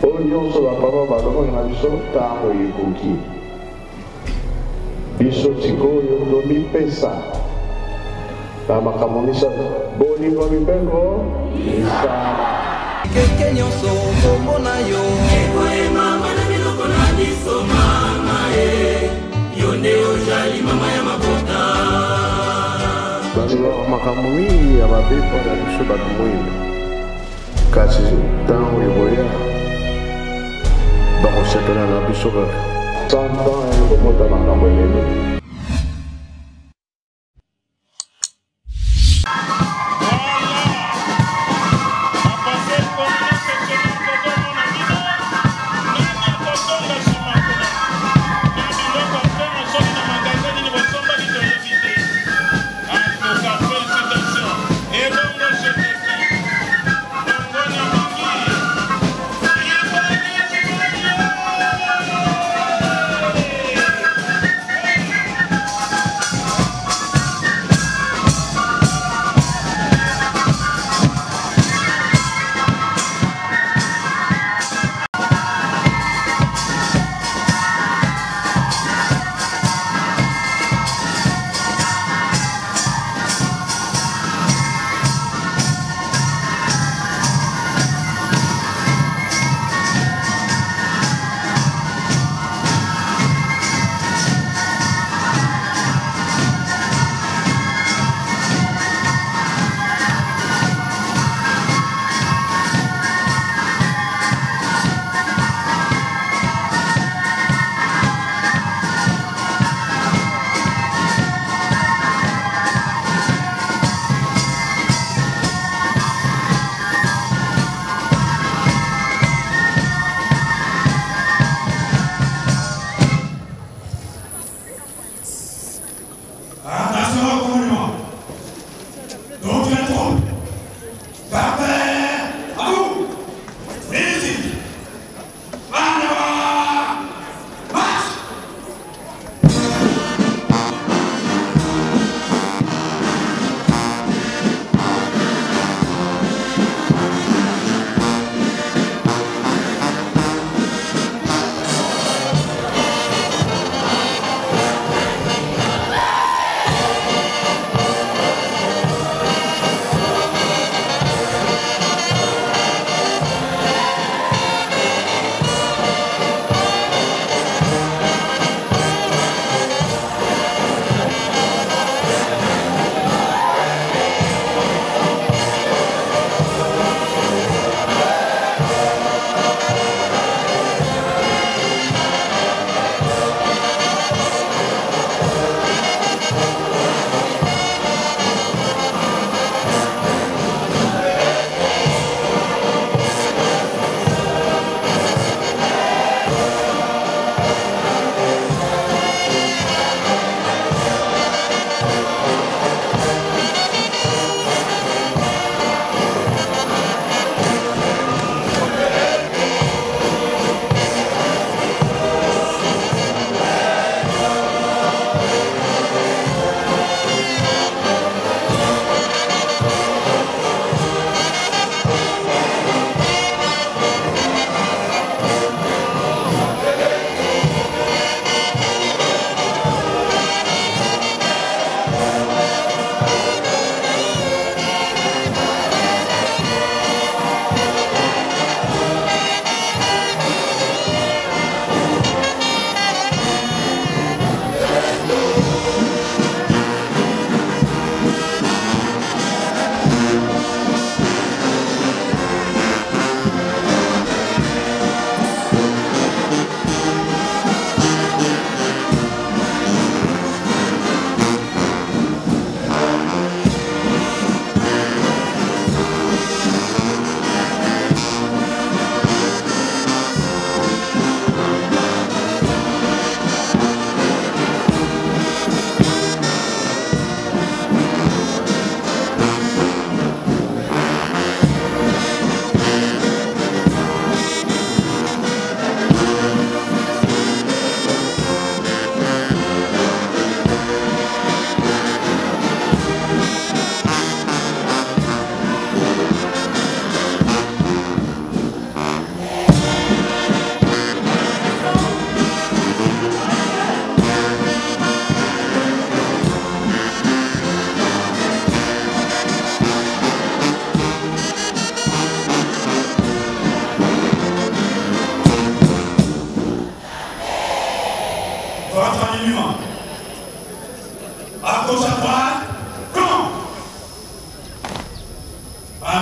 Oyo so la papa balongo na biso tango yikoki. Biso tikoyo domi pesa. La makamonisa boni bomi bengo isa. Keke nyonso komona yo. Ekoe mama na biloko na biso mama yonde ojali mama ya mabota. Basi makamoni ya mapepo na biso batu mwindu. Kasi tango yiboya bakosepela na biso kaka. Santan ekomota makambo elele.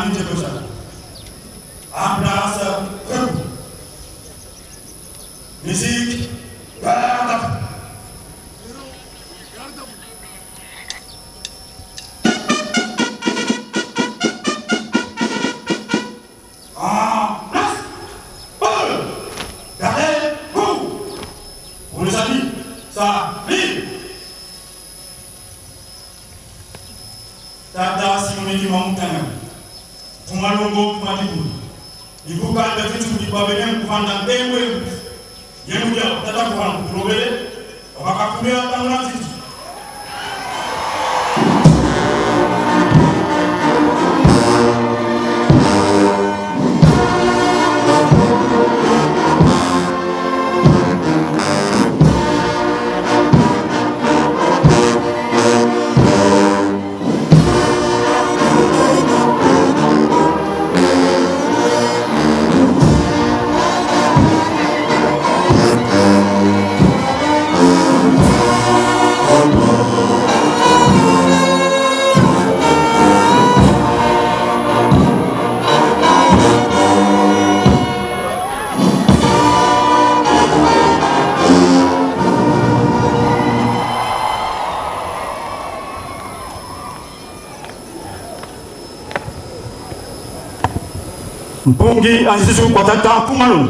Mani Jekosa. Ambiance, musique, garde. En place, gardez-vous. Pour les amis, ça vive. Tata Simoni Mamoutana, pour Malongo, pour Madibou. Il faut pas le faire tout pour venir pour vendre un peu. Il y a un milliard, tata pour vendre pour l'ouvrir. On va pas couper à la tête. Mpongi anzizu kwa tata Kumalo.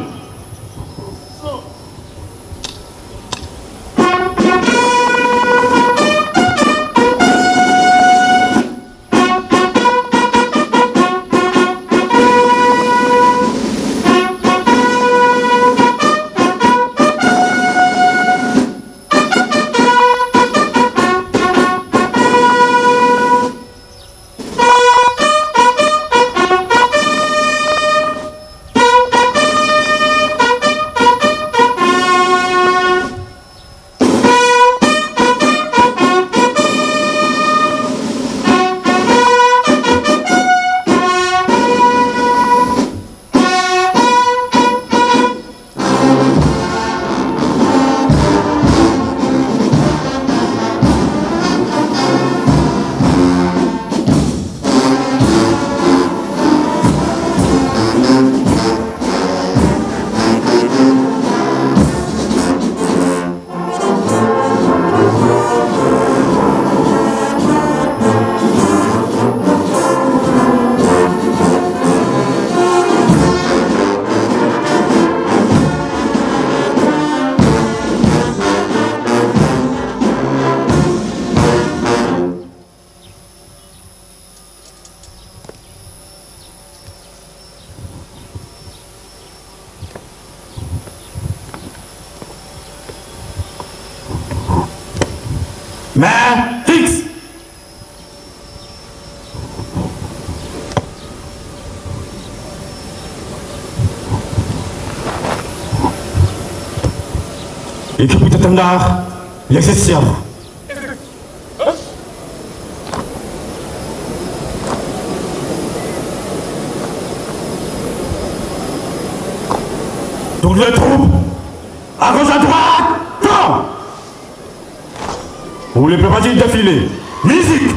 Mais fixe. Équipe de Tandar, l'exercice. Donc les troupes, à gauche à droite, non. Vous les préparez de défiler. Musique.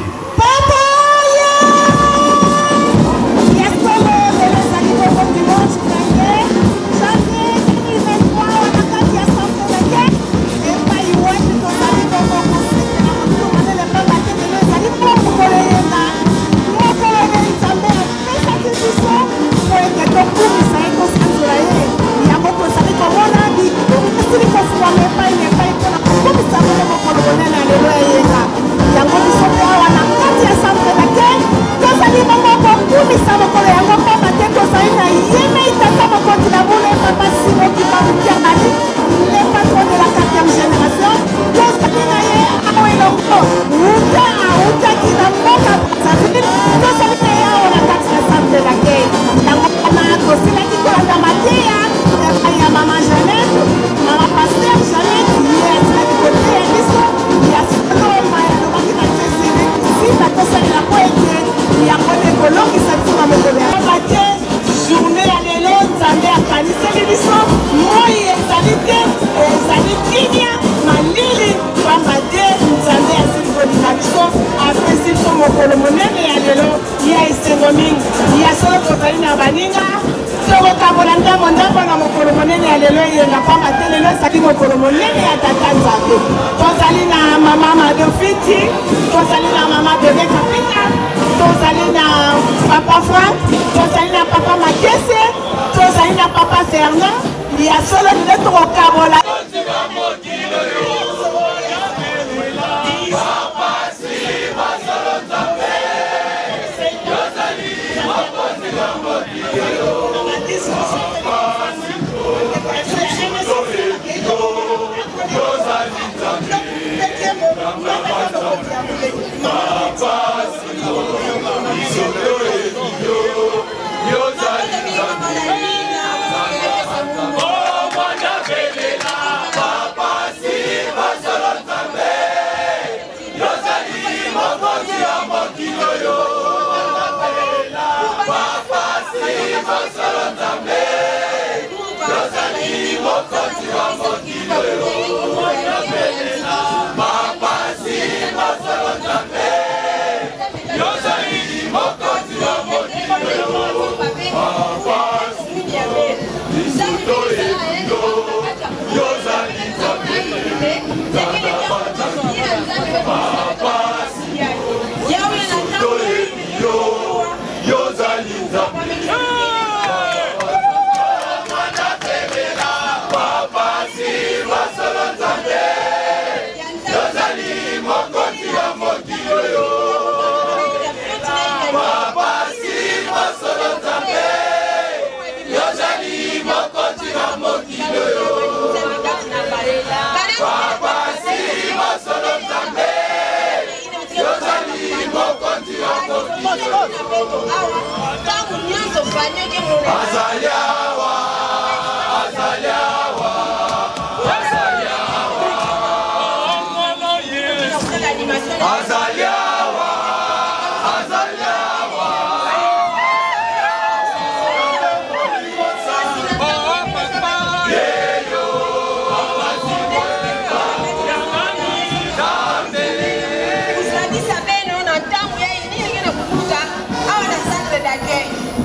mokolo monene ya lelo ya esengo mingi ya solo tozali na baninga tokotambola ndambo na mokolo monene ya lelo eyenga pamba te lelo ezali mokolo monene ya tata nzambe tozali na mama Madofiti tozali na mama Bebe Kapita tozali na papa Frank tozali na papa Makese tozali na papa Fernand ya solo nde tokokabola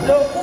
Lo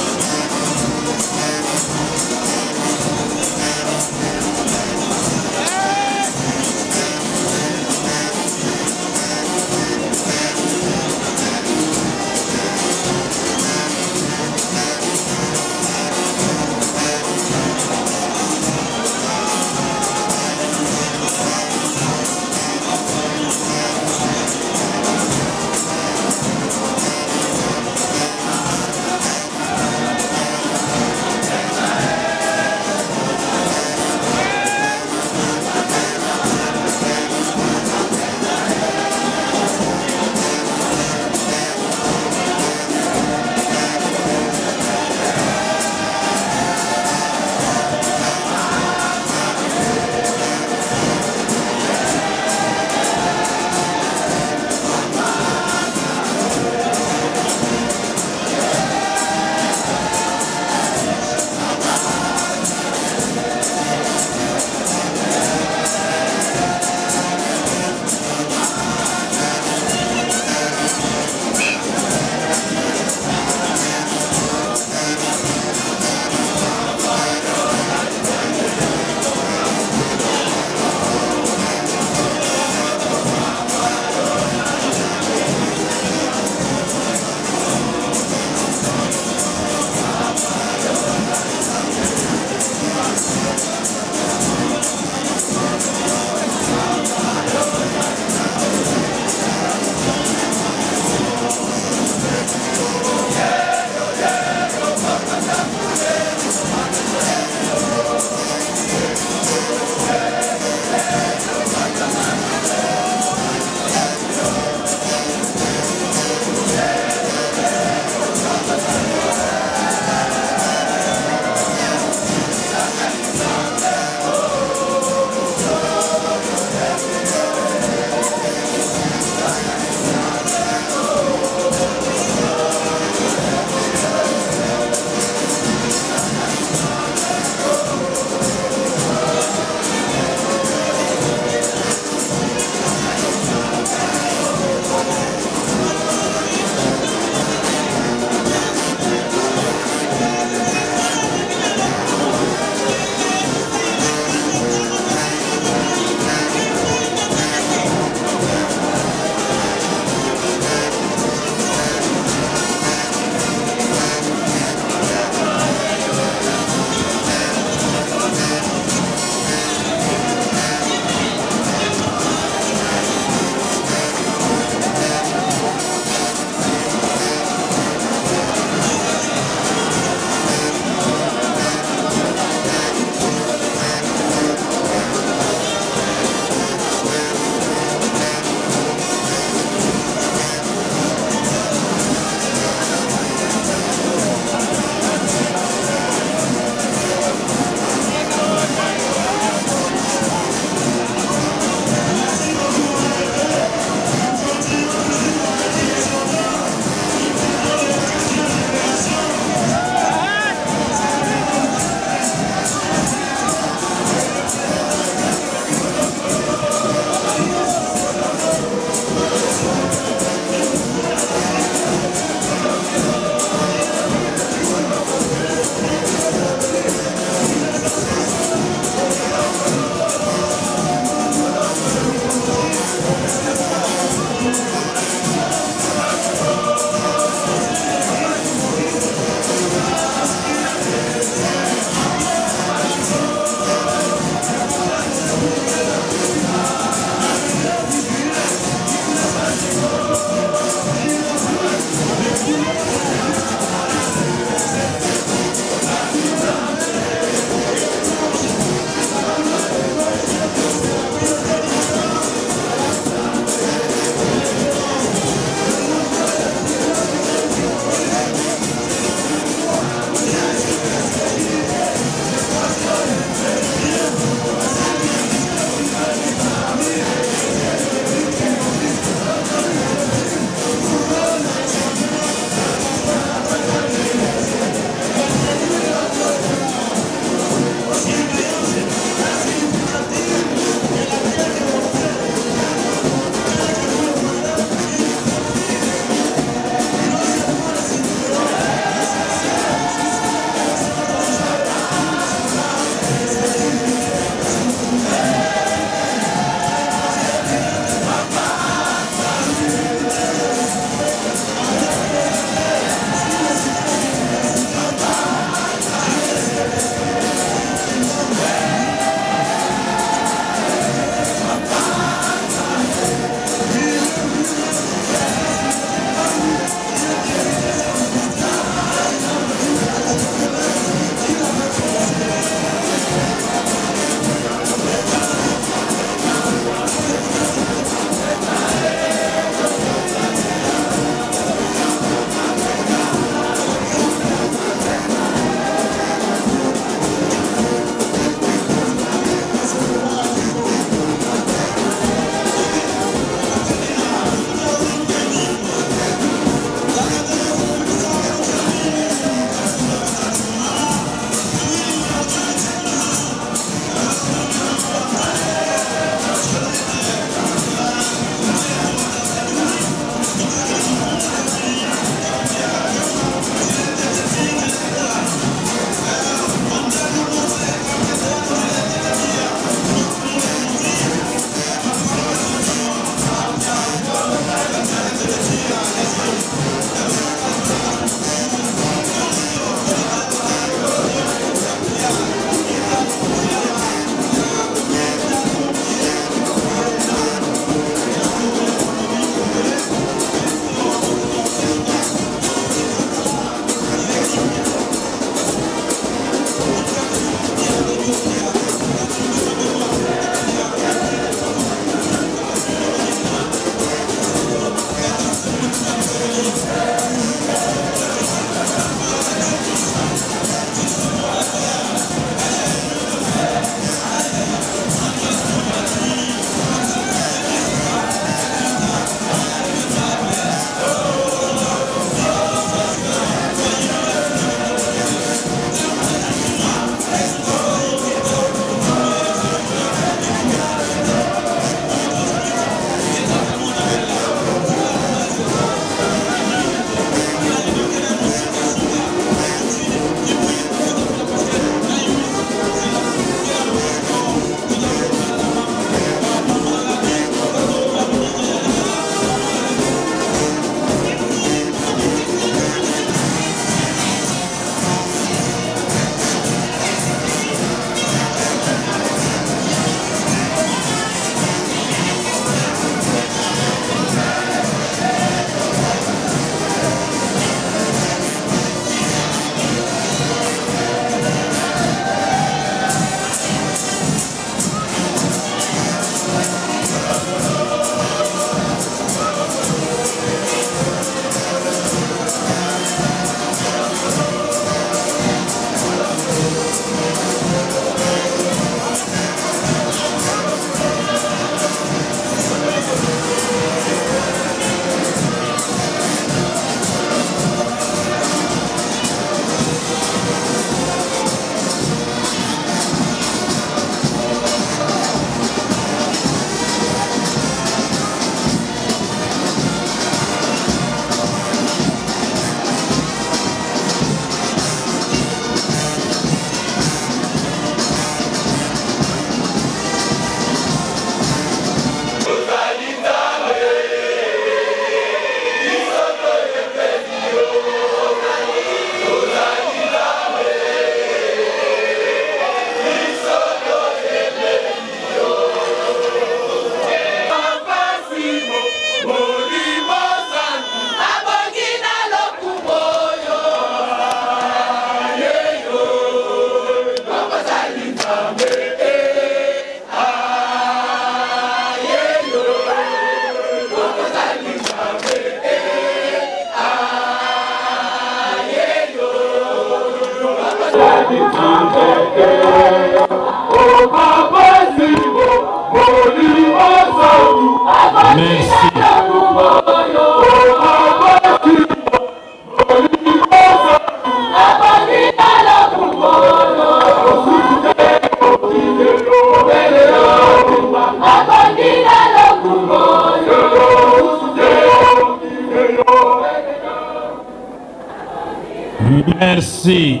Merci.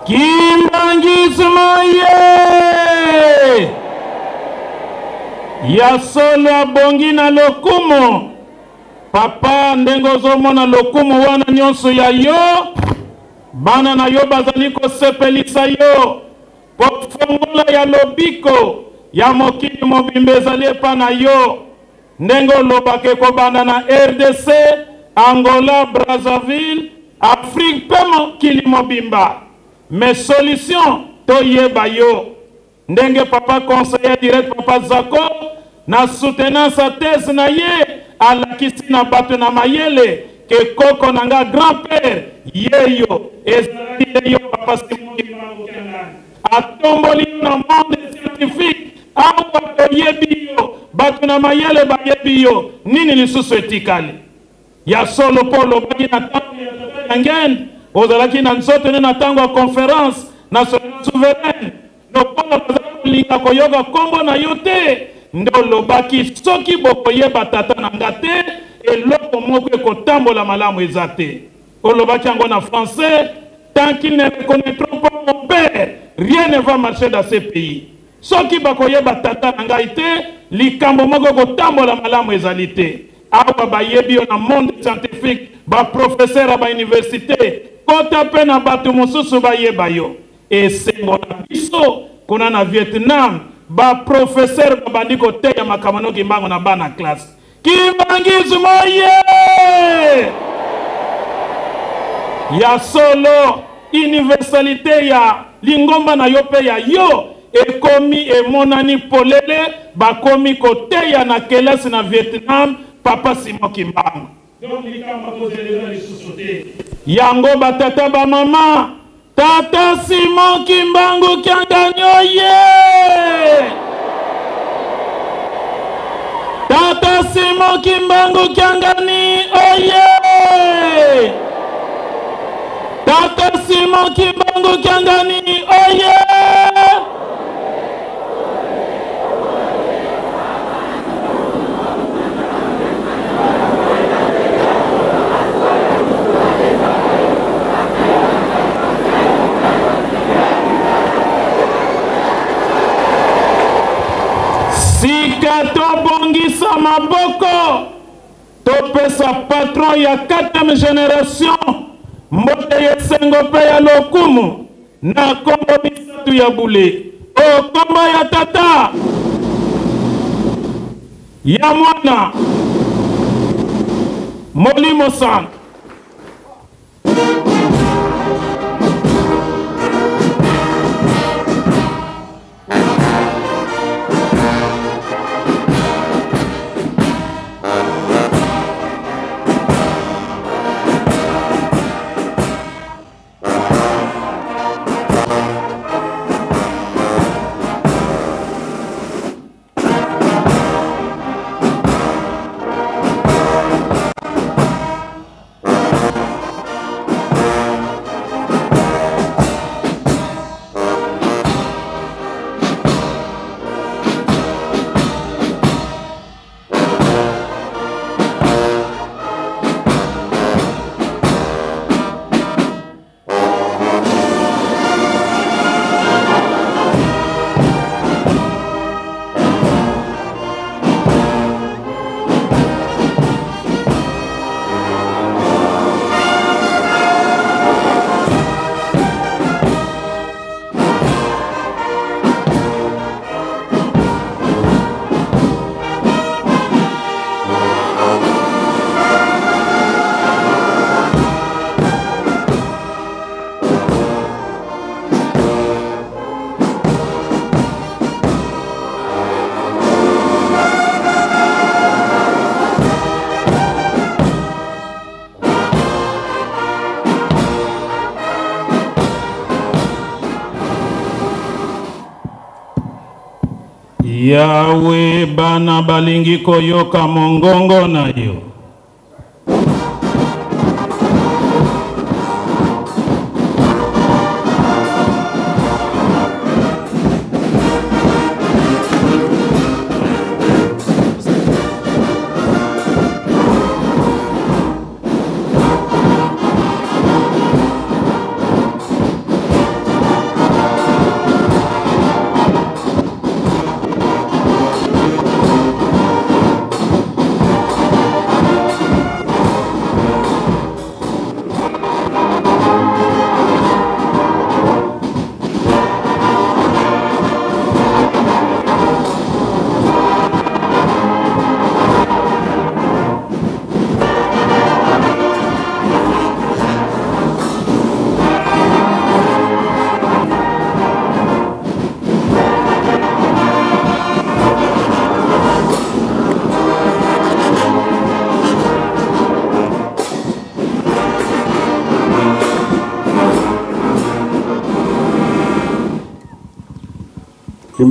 Kimbangismoye ya solo abongi na lokumu papa ndengo zomona lokumu wana nyonso ya yo bana na yo bazali kosepelisa yo pofongola ya lobiko ya mokili mobimba ezali epa na yo ndenge olobaka kobanda na RDC, Angola, Brazzaville, Afrique mpe mokili mobimba. Mais solution toyeba yo ndenge papa conseiller direct papa Zako na soutenance a thèse na ye alakisi na bato na mayele ke koko nanga grand-père yeyo ezali yo papa Simon Kimbangu Kiangani atomboli na monde scientifique awa toyebi yo bato na mayele bayebi yo nini lisusu etikali ya solo polo baki na tango ya ngende ozalaki na nzoto na tango ya conférence nationale souveraine lokola bazali kolinga koyoka kombo na yo te nde olobaki soki bokoyeba tata na nga te eloko moko ekotambola malamu eza te olobaki yango na français tant qu'ils ne reconnaîtront pas mon père rien ne va marcher dans ce pays soki bakoyeba tata na ngai te likambo moko ekotambola malamu ezali te awa bayebi yo na monde scientifique baprofesseur ya bauniversité kota mpe na bato mosusu bayeba yo esengo na biso kuna na Vietnam baprofesseur babandi koteya makambo no Kimbangu na bana classe Kimbangismoye ya solo universalité ya lingomba na yo pe ya yo ekomi emonani polele bakomi koteya na kelasi na Vietnam papa Simon Kimbangu yango batata ba mama tata Simon Kimbangu Kiangani oye tata Simon Kimbangu Kiangani oye tata Simon Kimbangu Kiangani oye sika tobongisa maboko topesa patron ya 4e génération mbote yesengo pe ya lokumu na kombo misatu ya bule o kombo ya tata ya mwana Molimo San Yawe bana balingi koyoka mongongo na yo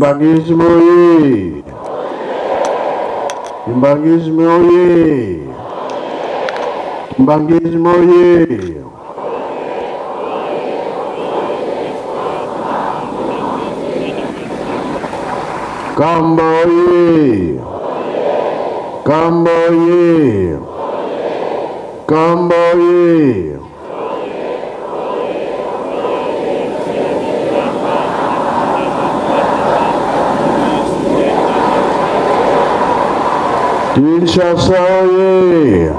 Kimbangisme oye! Kimbangisme oye! Kimbangisme oye! Kamba oye! Kamba oye! Kamba oye! Kinshasa oye!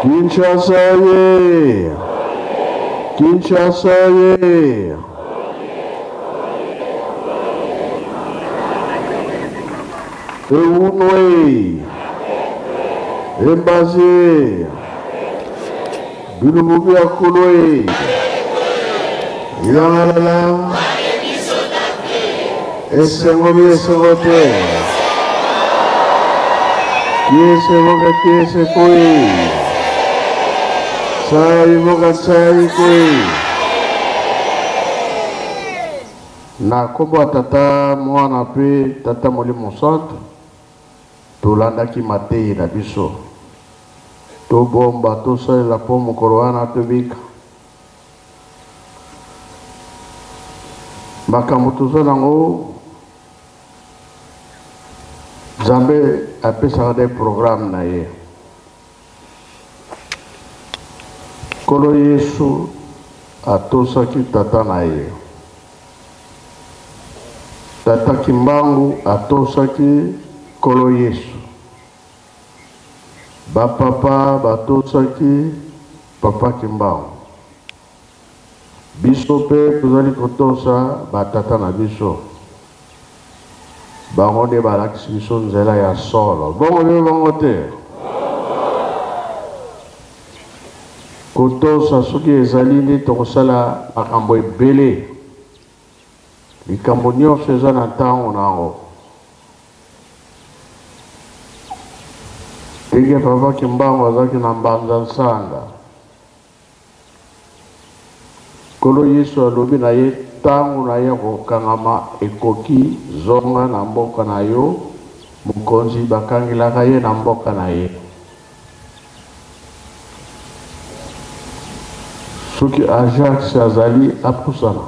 Kinshasa oye! Kinshasa oye! Eunwe! Embassy! Bilumubi akulwe! Ilangalala! Esengobi esengote! Kiese voga kiese koi. Sai voga sai koi. Na kombo tata mwana pe tata Molimo Centre. Tolanda ki matei na biso. To bomba to sai la pomo koroana to bika. Makambo tozana ngo. Zambe apesa des programmes na ye. Kolo Yesu atosaki tata na ye. Tata Kimbangu atosaki Kolo Yesu. Ba papa batosaki Papa Kimbangu. Biso pe tozali kotosa ba tata na biso. Bango de balakisi biso nzela ya solo. Bongo de bongo te. Kotosa soki ezali nde tokosala makambo ebele. Likambo nyonso eza na ntango nango. Teke Papa Kimbangu azalaki na mbanza nsanda. Kolo Yesu alobi na ye tangu na ye kokangama ekoki zonga na mboka na yo mokonzi bakangilaka ye na mboka na ye. Soki Ajax azali apusana.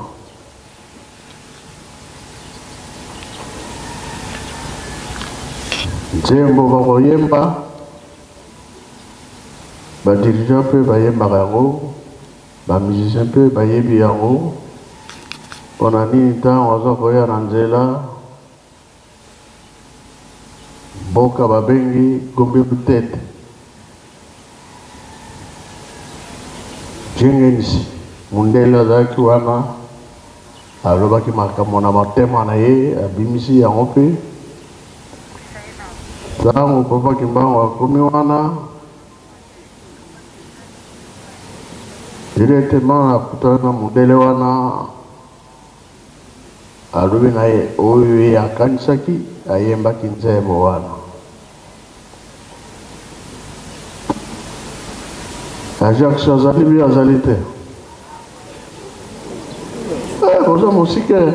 Nzembo bakoyemba badirija mpe bayembaka yango bamusicien mpe bayebi yango. Mpona nini ntango aza koya na nzela mboka babengi Gombe Butete jengenisi mundele azalaki wana alobaki makambo na motema na ye abimisi yango mpe ntango Papa Kimbangu akomi wana directement akutana na mundele wana alobi na ye oyo akanisaki ayembaki nzembo wana. Ajax azali bi azali te. Koza musike.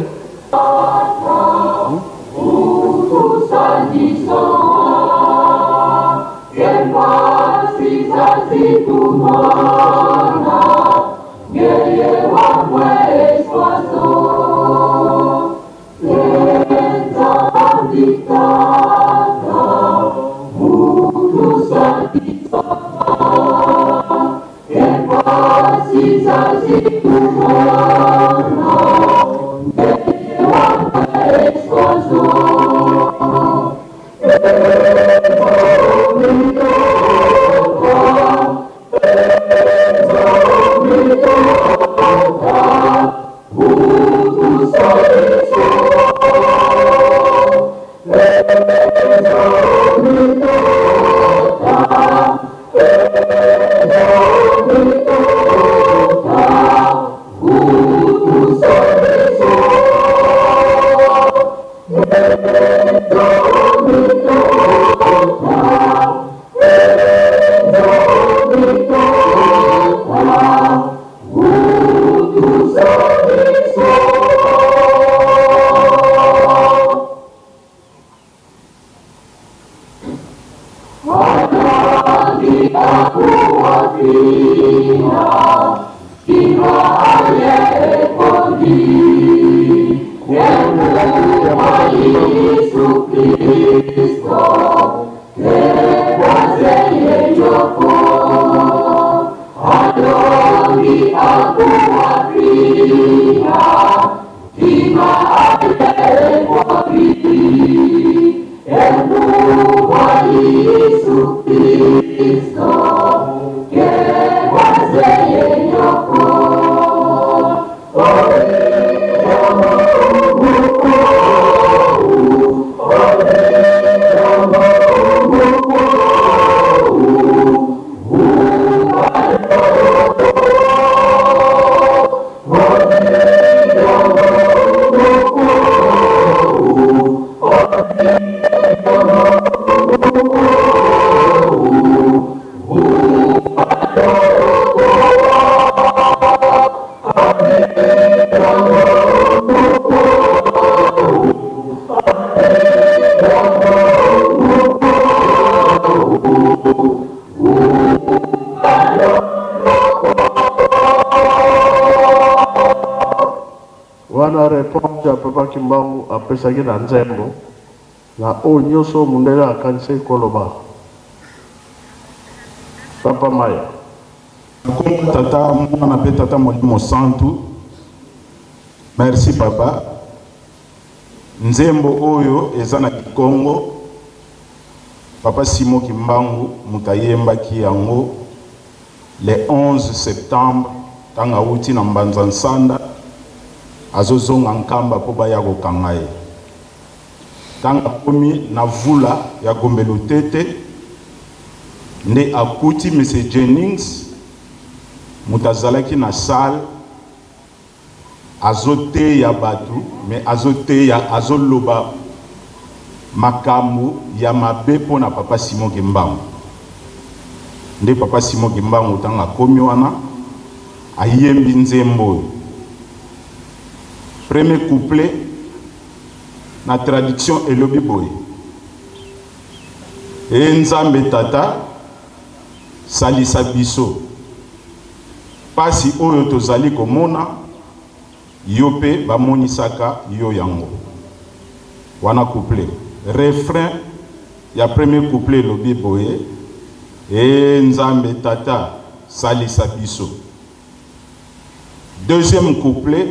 Wana réponse à Papa Kimbangu après ça qui dans Nzembo na onyoso mundela akanse koloba Papa Maya comme tata mwana pe tata Molimo Santu. Merci papa. Nzembo oyo ezana Kongo Papa Simon Kimbangu mutayemba ki yango le 11 septembre tanga uti na Mbanza Nsanda azozonga nkamba po baya kokanga ye tanga komi na vula ya Gombelo Tete nde akuti Monsieur Jennings mutazalaki na salle azote ya batu mais azote ya azoloba makambo ya mabe po na Papa Simon Kimbangu nde Papa Simon Kimbangu tanga komi wana ayembi nzembo. Premier couplet na traduction elobi boy Nzambe tata salisa biso pasi oyo tozali komona yo pe bamonisaka yo yango wana couplet. Refrain ya premier couplet elobi boy Nzambe tata salisa biso. Deuxième couplet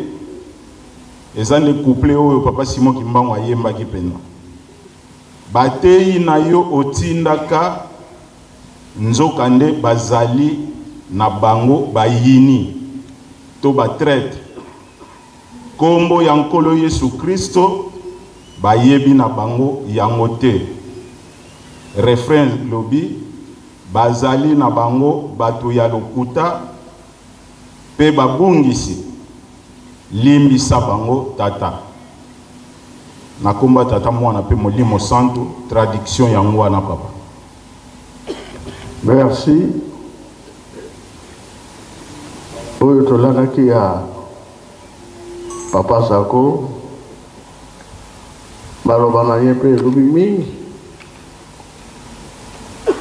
ezande couplé oyo Papa Simon Kimbangu ayemba ki pena batei na yo otindaka nzokande bazali na bango bayini to batraître kombo ya nkolo Yesu Kristo bayebi na bango yango te. Refrain lobi bazali na bango bato ya lokuta pe babungisi limbisa bango tata nakomba tata mwana pe Molimo Santu traduction yango wana papa. Merci. Oyo tolandaki ya Papa Sako baloba na ye pe elobi mingi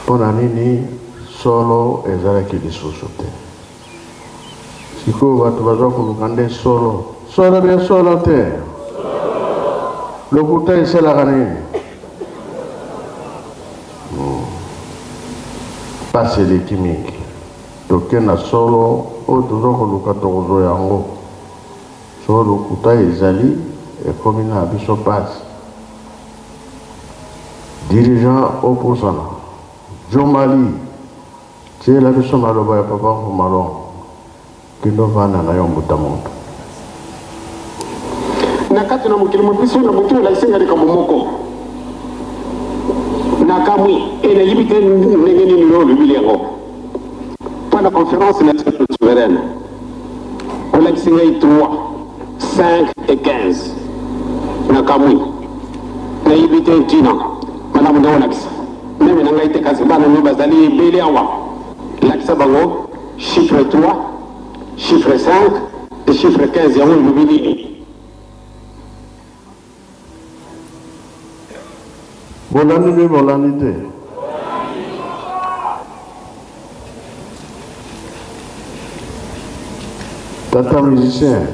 mpona nini solo ezalaki lisusu te. Siko bato bazwa koluka nde solo bia solo te lokuta esalaka nini pasi eleki mingi toke na solo oyo tozwa koluka tokozwa yango so lokuta ezali ekomi na biso pasi. Dirigeant opposana Jomali tiela biso maloba ya Papa Nkumalongo kindo vana na yombuta moto nakati na mukili mbiso na mutu la isenga lika momoko nakamwi ene yibite ndengeni ni lo bilengo pendant la conférence nationale souveraine on a signé 3 5 et 15 nakamwi na yibite ntina madame Ndolax même na ngaite kasi bana no bazali bele awa lakisa bango chiffre 3 chiffre 5 et chiffre 15 yango ilubili bolani te tata musicien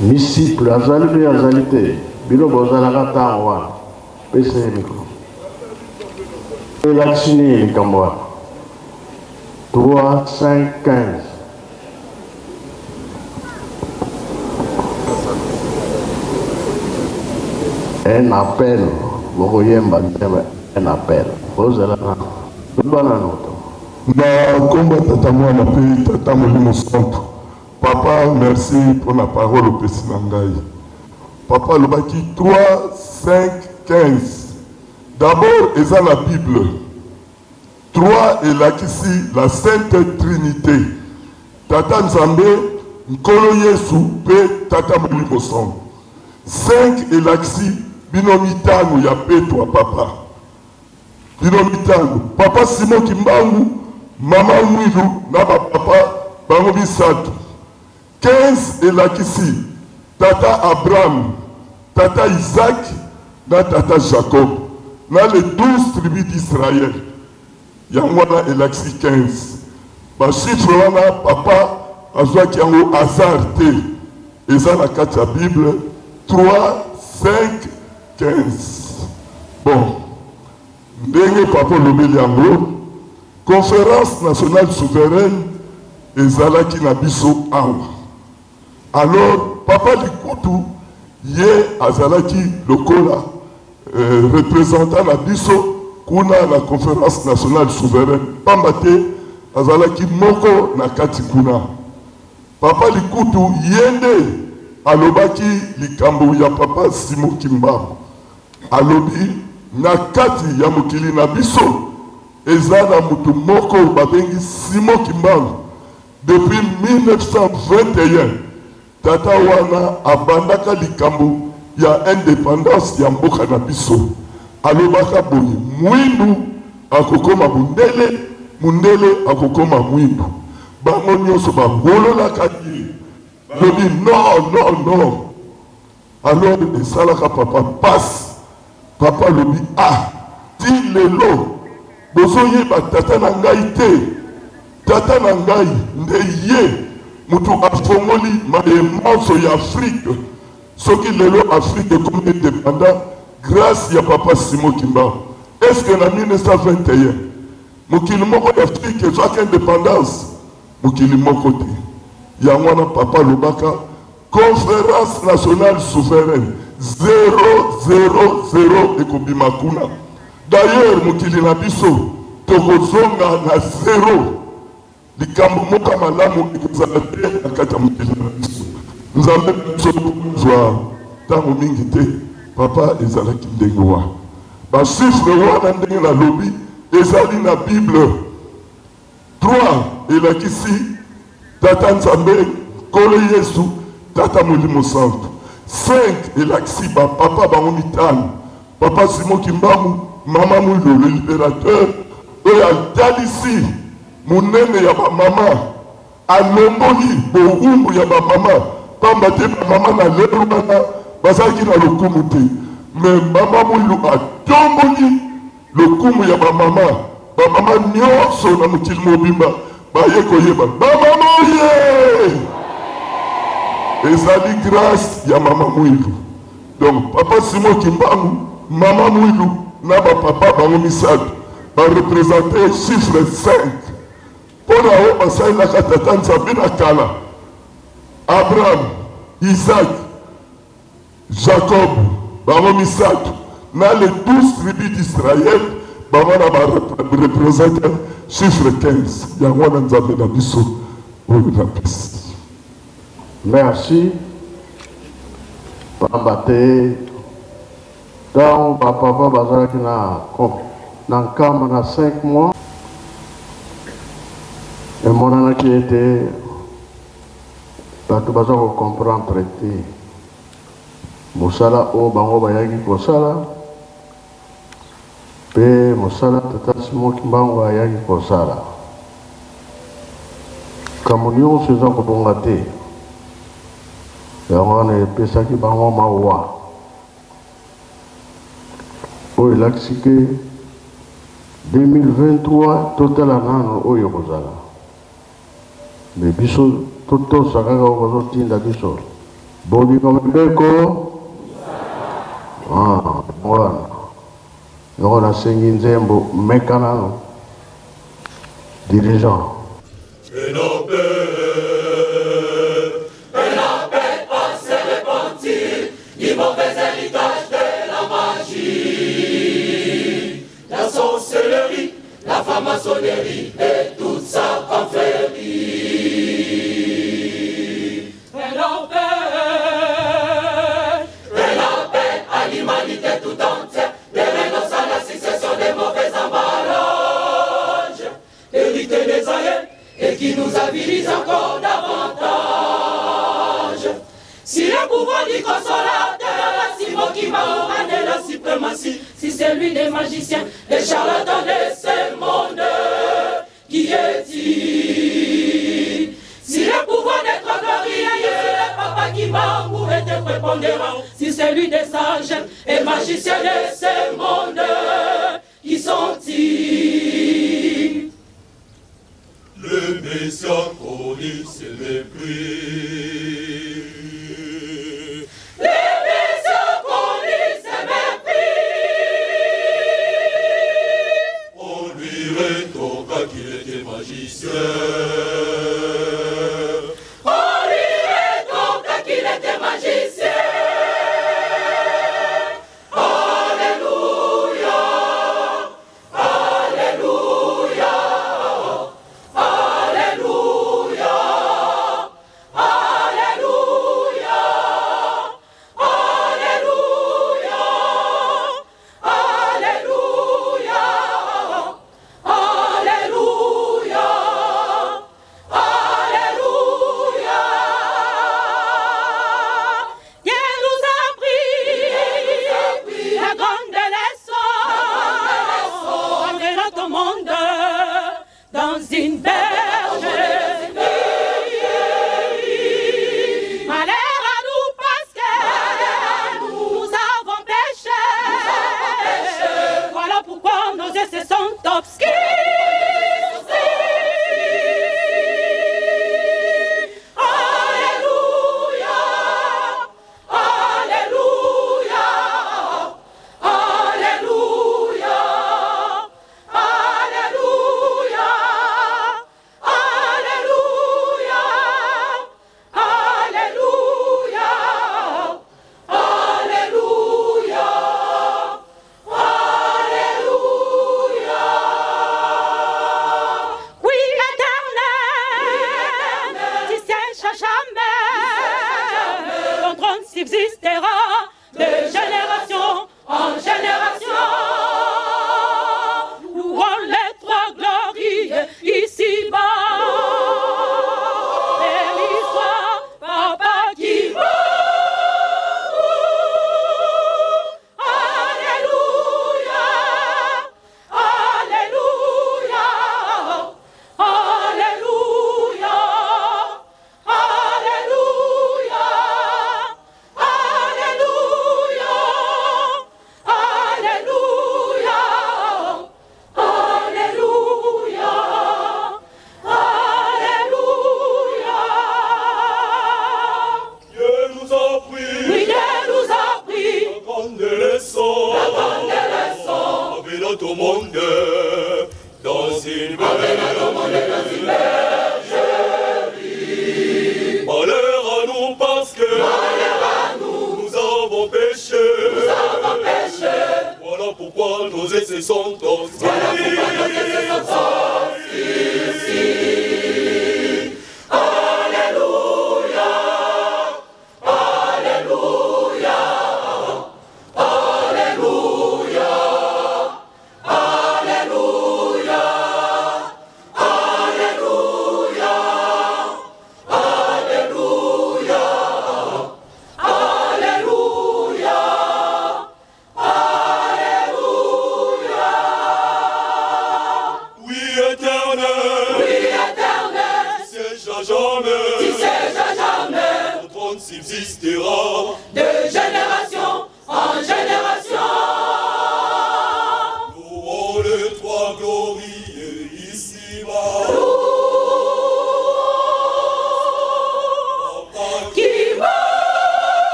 disciple azali mpe azali te bino bozalaka ntango wana pesa ye mikro elakisi nini likambo wana 3 5 15 un appel bokoyemba un appel bozala bana noto na komba tata mwana mpe tata molimo santo papa merci pour la parole opesi na ngai papa alobaki 3 5 15 d'abord eza la bible 3 elakisi la sainte trinité tata nzambe nkolo yesu mpe tata molimo santo 5 elakisi bino mitango ya petwa papa bino mitango papa Simon Kimbangu mama Mwilu na papa bango bisatu 15 elakisi tata Abraham tata Isaac na tata Jacob na les 12 tribus d'Israël yango wana elakisi 15 bashifre wana papa azwaki yango hasard te eza na kati ya bible 3 5 15 bon ndenge papa lobeli yango conférence nationale souveraine ezalaki na biso awa alors papa likutu ye azalaki lokola représentant na biso kuna na conférence nationale souveraine pamba te azalaki moko na kati kuna papa likutu yende alobaki likambo ya papa Simon Kimbangu alobi na kati ya mokili na biso eza na mutu moko babengi Simon Kimbangu depuis 1921 tata wana abandaka likambo ya indépendance ya mboka na biso alobaka boye mwindu akokoma mundele mundele akokoma mwindu bango nyonso bagololaka ye balobi non alors esalaka papa passe papa lobi ti lelo bozoyeba tata na ngai te tata na ngai nde ye mutu afongoli maemanso ya Afrique soki lelo Afrique ekomi indépendant grâce ya papa Simon Kimbangu est-ce que na 1921 mokili moko ya Afrique ezwaki indépendance mokili moko te yango wana papa lobaka conférence nationale souveraine 000 ekobima kuna d'ailleurs mokili na biso tokozonga na 0 likambo moko malamu ekozala te na kati ya mokili na biso nzambe biso zwa ntango mingi te papa ezalaki ndenge wana bashifre wana ndenge nalobi ezali na bible 3 elakisi tata nzambe nkolo yesu tata molimo santo 5 elakisi bapapa bango mitano papa Simon Kimbangu mama Mwilu le libérateur oyo atalisi monene ya bamama alomboli bowumbu ya bamama pamba te bamama na lelo wana bazalaki na lokumu te me mama Mwilu atomboli lokumu ya bamama nyonso na mokili mobimba baye koyeba bamama ye ezali grâce ya mama Mwilu donc papa Simon Kimbangu mama Mwilu na bapapa bango misato barepresente chiffre 5 mpona oyo basalelaka tata nzambe na kala Abraham Isaac Jacob bango misato na les 12 tribus d'Israël bango na barepresente chiffre 15 yango wana nzambe na biso oyo na pesi. Merci. Pamba te ntango bapapa bazalaki na nkamba na 5 mois emonanaki ete bato baza kocomprendre te mosala oyo bango bayaki kosala mpe mosala tata Simon Kimbangu ayaki kosala kambo nyonso eza kobonga te yango wana epesaki bango mawa oyo elakisi ke 2023 totala nano oyo kozala Mais biso tout ça kaka okozotinda biso bobi komebeko wana yoko nasengi nzembo mekana dirigeant. Et la paix pas se répandre, ni mauvais héritage de la magie, la sorcellerie, la franc-maçonnerie et toute sa confrérie. Et la paix à l'humanité tout entière, de renoncer à la succession des mauvais emballages, hérité des aïeux et qui nous avilise encore davantage. Si le pouvoir du consolateur, si Mokima et la suprématie, si c'est lui des magiciens, des charlatans de ce monde, qui est-il? Si le pouvoir d'être glorieux, Papa Kimbangu était prépondérant, si c'est lui des sages et magiciens de ce monde, qui sont-ils? Le Messia connu se mépris. Le Messia connu se mépris. On lui rétorqua qu'il était magicien. On lui rétorqua qu'il était magicien. Alléluia. Alléluia. Alléluia.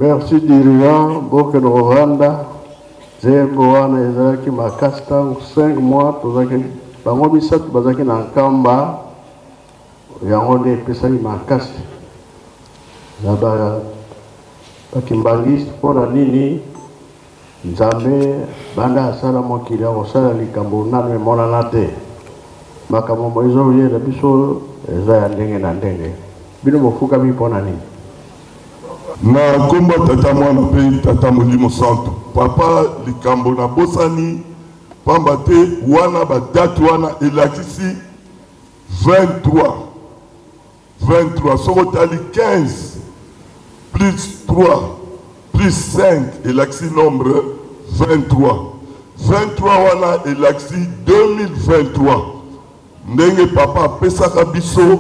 Merci dirigeant, Boke de Rwanda. Zembo wana ezalaki makasi tangu 5 mois tozaki bango bisatu bazaki na nkamba yango nde epesaki makasi na bakimbangisi mpona nini Nzambe banda asala mokili akosala likambo nano emonana te makambo ezoyela biso eza ya ndenge na ndenge bino bofukami mpona nini na komba tata mwana pe tata molimo santo papa likambo na bosani pamba te wana badate wana elakisi 23 soko tali 15 plus 3 plus 5 elakisi nombre 23 wana elakisi 2023 ndenge papa apesaka biso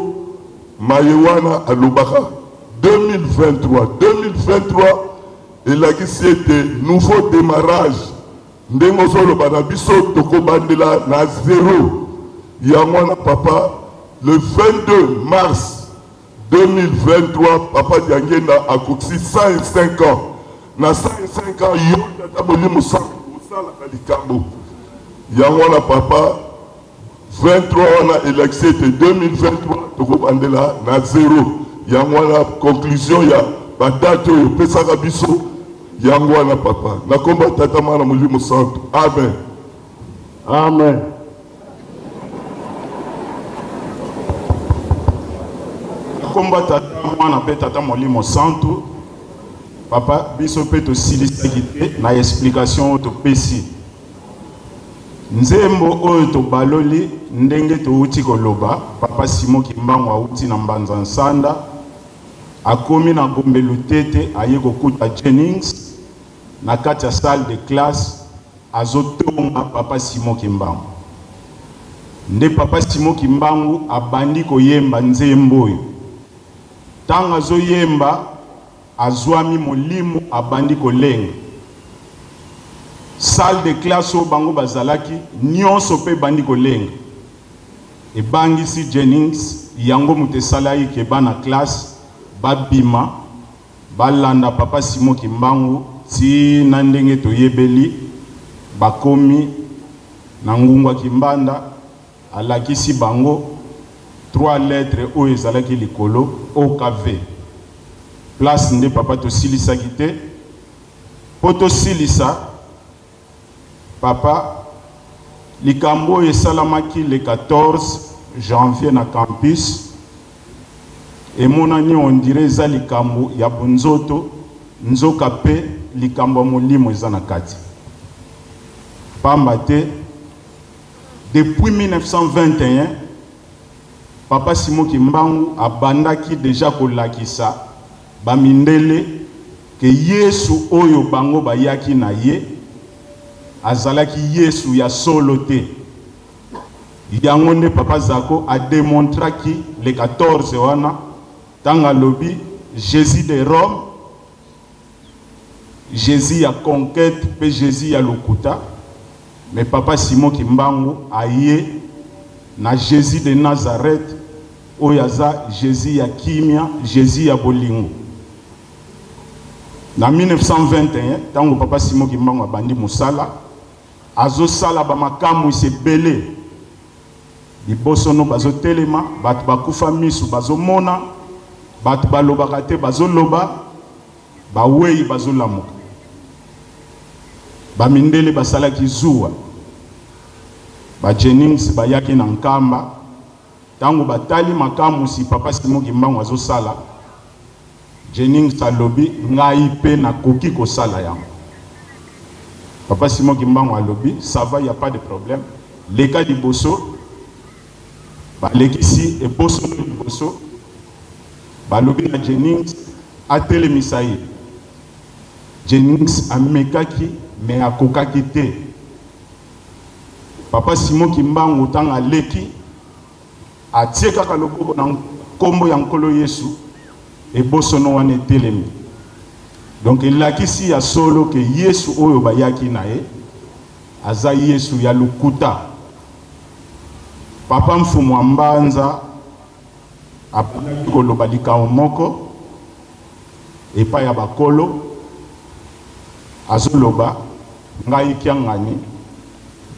maye wana alobaka 2023 elakisi ete nouveau démarrage ndenge ozoloba na biso tokobandela na 0 yango wana papa le 22 mars 2023 papa diangenda akokisi 105 ans na 105 ans yo tata molimo santo osalaka likambo yango wana papa 23 wana elakisi ete 2023 tokobandela na 0 yango wana conclusion ya badate oyo opesaka biso yango wana papa nakomba tata mwana molimo santo amen amen nakomba tata mwana mpe tata molimo santo papa biso mpe tosilisaki te na explication oyo topesi nzembo oyo tobaloli ndenge touti koloba papa Simon Kimbangu auti na mbanza nsanda akomi na gombelu tete aye kokuta Jennings na kati ya salle de classe azotonga papa Simon Kimbangu nde papa Simon Kimbangu abandi koyemba nzembo oyo tanga azoyemba azwami molimo abandi kolenga salle de classe oyo bango bazalaki nyonso mpe bandi kolenga ebangisi Jennings yango moto esalaki ke bana classe babima balanda papa Simon Kimbangu ti na ndenge toyebeli bakomi na ngungwa Kimbanda alakisi bango 3 lettres oyo ezalaki likolo OKV place nde papa tosilisaki te po tosilisa papa likambo oyo esalamaki le 14 janvier na campus emonani on dirait eza likambo ya bunzoto nzoka pe likambo ya molimo eza na kati pamba te depuis 1921 papa Simon Kimbangu abandaki deja kolakisa bamindele ke Yesu oyo bango bayaki na ye azalaki Yesu ya solo te yango nde papa Zako a démontraki le 14 wana tanga lobi Jésus de Rome Jésus ya conquête pe Jésus ya lokuta mais papa Simon Kimbangu aye na Jésus de Nazareth oyo aza Jésus ya kimia Jésus ya bolingo na 1921 tango papa Simon Kimbangu abandi musala azo sala ba makamu sebele liboso no bazo telema batu bakufa misu bazo mona batu balobaka te bazo loba bawei bazo lamuka bamindele basalaki zuwa ba Jennings bayaki na nkamba tango batali makamu si papa Simon Kimbangu azo sala Jennings alobi ngai pe na koki ko sala yango papa Simon Kimbangu alobi ça va, y a pas de problème les cas du bosso balekisi e bosso du bosso balobi na Jennings atelemisa ye Jennings amekaki mais akokaki te papa Simon Kimbangu tanga leki atie kaka loboko na kombo ya nkolo Yesu e bosso no wane telemi donc elakisi ya solo ke Yesu oyo bayaki na ye aza Yesu ya lukuta papa mfumu wa mbanza apaki koloba likambo moko epai ya bakolo azoloba ngai kiangani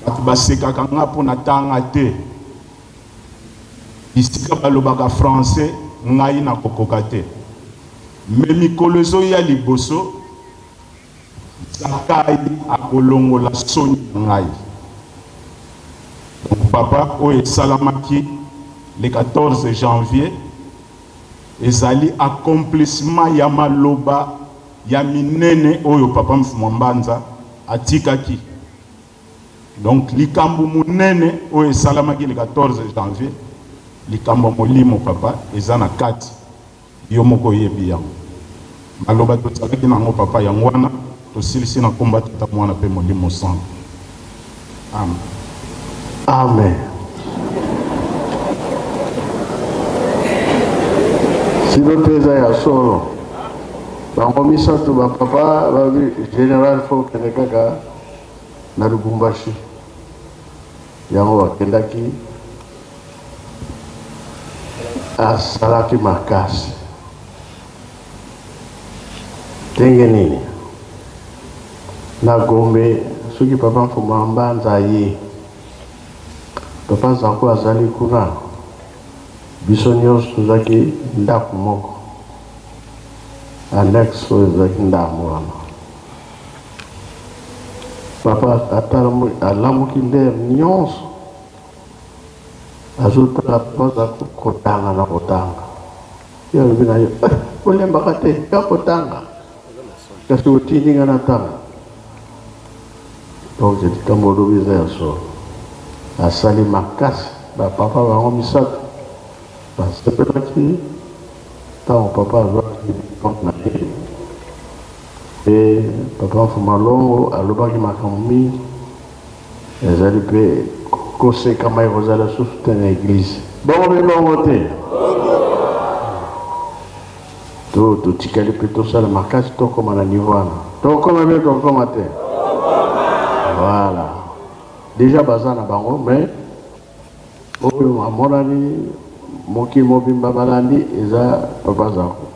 batu basekaka nga mpona tanga te isika balobaka français ngai nakokoka te me mikolo ezoya liboso zakai akolongola soni ngai. Donc papa oyo esalamaki le 14 janvier ezali accomplissement ya maloba ya minene oyo papa Mfuma Mbanza atikaki. Donc likambo munene oyo esalamaki le 14 janvier likambo molimo papa eza na kati yo moko yebi yango maloba tosalaki nango papa yango wana tosilisi na komba tata mwana pe molimo sango. Amen. Amen. Sino teza ya solo bango misato ba papa ba général fo kenekaka na Lubumbashi yango wakendaki asalaki makasi tenge nini na Gombe soki papa Mfuma Mbanza ye papa Zanko azali kuna biso nyonso tozaki ndako moko annexe oyo ezalaki ndako wana papa alamuki ndere nyonso azotala papa Zanko kotanga na kotanga yo alobi na yo olembaka te ya kotanga kasi otindinga na tanga. Donc je dis comme olobi eza ya solo asali makasi bapapa bango misato basepelaki ntango papa azwaki compte na ye e papa Mfuma Longo alobaki makambo mingi ezali mpe kosekama ekozala susu te na eglize bongo bilongo te to totikali mpe tosala makasi tokoma na niveau wana tokoma mpe tokoma te. Voilà. Déjà baza na bango mais oyo amonani moki mobimba balandi eza papa Zanko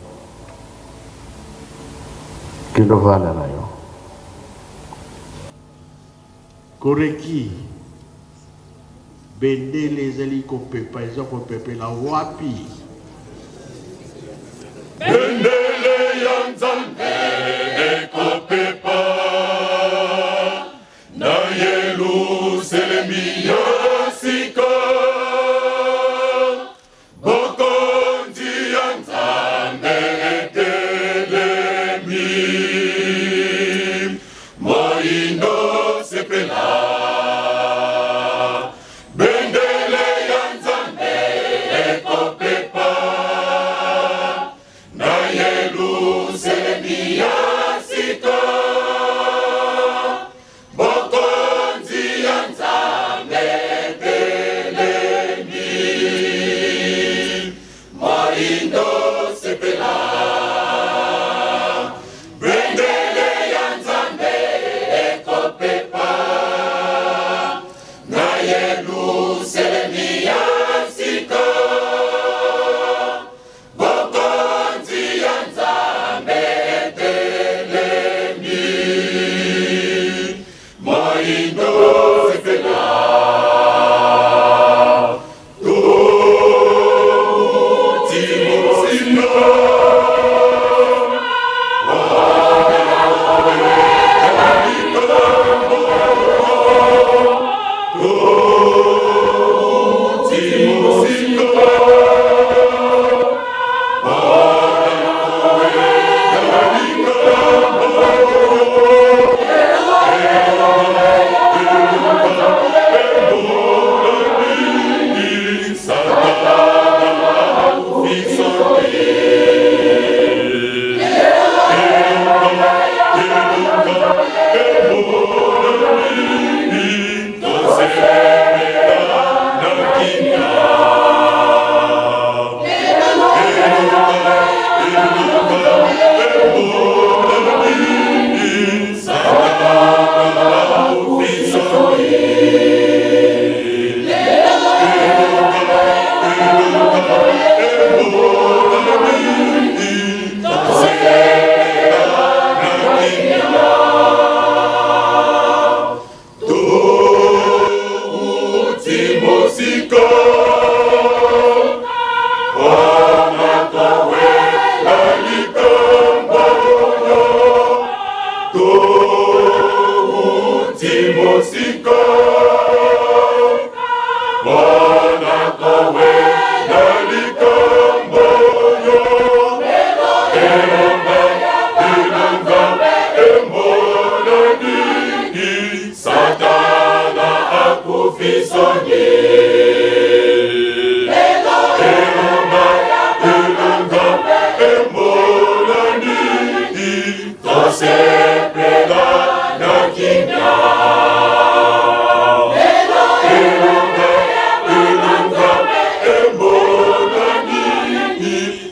kendo vana na yo koreki bendele ezali kopepa eza kopepela wapi bendele ya Nzambe ekopepa na Yerusalemi ya sika bokonzi ya Nzambe etelemi moindo sepela bendele ya Nzambe ekopepa na Yerusalemi ya sika Sorry.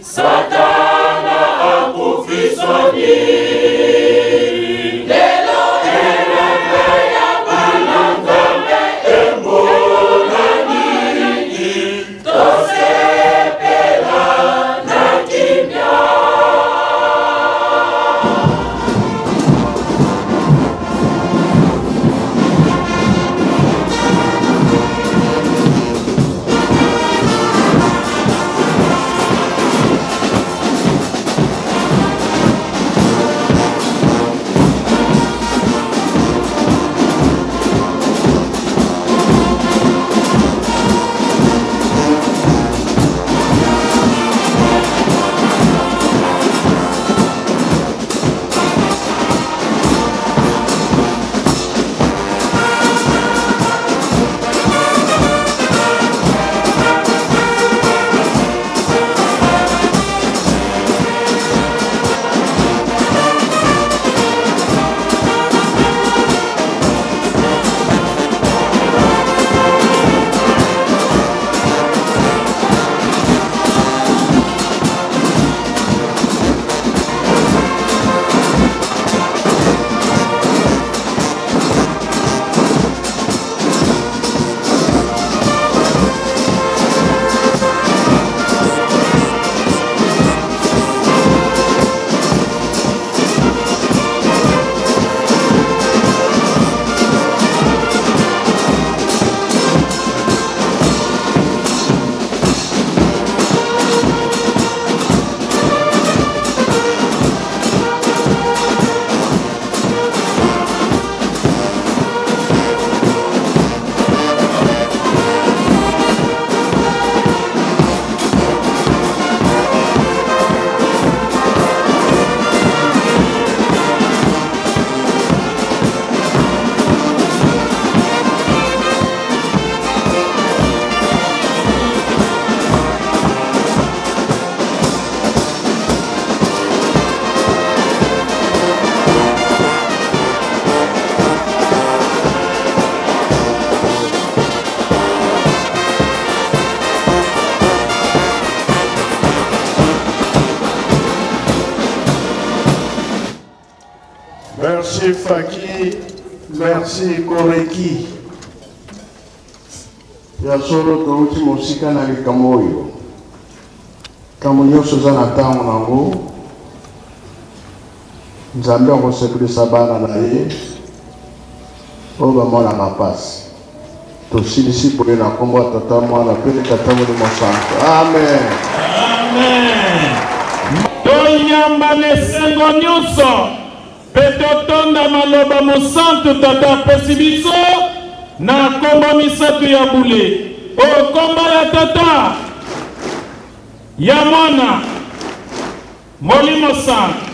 Satana akufisoni. Lelo elanga ya bananzambe embona nini. Tosepela na kimya. Merci Faki, merci Koreki. Ya solo touti mosika na likambo oyo. Kambo nyonso za na ntango nango. Nzambe akosepelisa bana na ye. Oyo bamonaka mpasi. Tosilisi boye na kombo ya tata mwana mpe tata molimo santo. Amen. Amen. Toyamba lesengo nyonso. Petotonda maloba mosantu tata apesi biso na kombo misato ya bule. O kombo ya tata ya mwana molimo santu